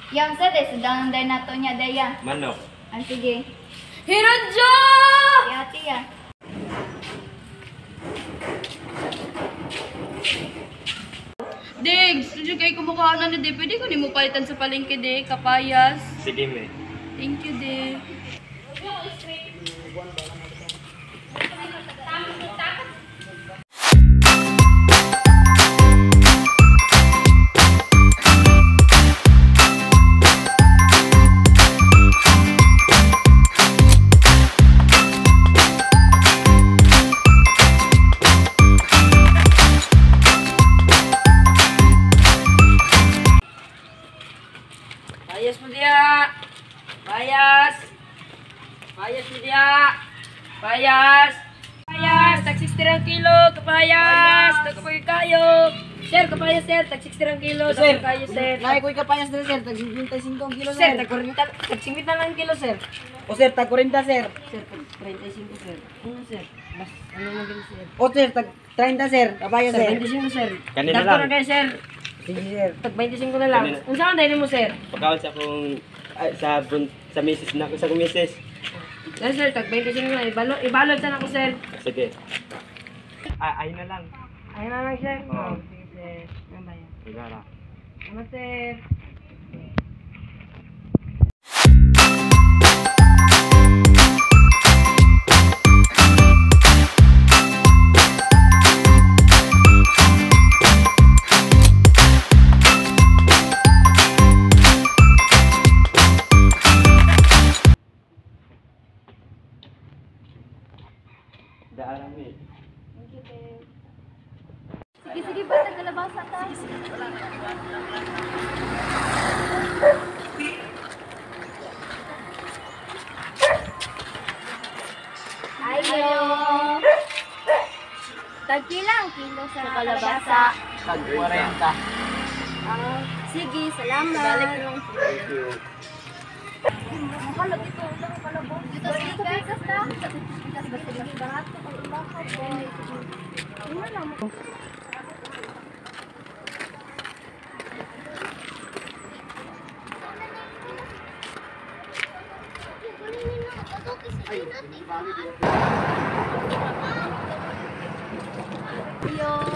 Yang sa des, sedang day nato niya daya. Manok. Ah, sige. Hiradjo! Yati ya. Dig, sudyo kay kumukha na di. Pwede ko ni mo palitan sa palengke di, kapayas. Sige me. Thank you, di. Payas mo dia. Payas. Payas mo dia. Payas. Payas. Tag 60 kilo. Kapayas. Tag kayo. Sir, kapayas sir. Tag 60 kilo. Tag kayo sir. Naay ko'y kapayas na sir, tag 55 kilo Sir, sir. tag 40. Tag 50 lang kilo sir. O sir, tag 40 sir. Sir, tag 35 sir. Ano sir? Mas ano mo din sir? O sir, tag 30 sir, kapayas Sir, sir. 25 sir. Kanina Dagko lang. na kayo sir. Sige sir. Tag 25 na lang. Kanina. Kung saan dahil mo sir? Pagkaon sa akong sa misis na sa akong misis. Yes sir, tag 25 na. Ibalot sa ako sir. Sige. Ay na lang. Ayun na lang sir. Oo. Sige sir. Ano ba yan? Sigara. Ano sir? Daaran me. Sige, sige, basta kalabasa ta. Ayo. Tagkilang kilo sa kalabasa. Tag 40. Sige, salamat. Balik lang. Thank you. Mahalag ito, ulang kalabos. Dito sa bigas ta. Bigas basta barato ang ulakaw ko. Ano lang mo? Yo.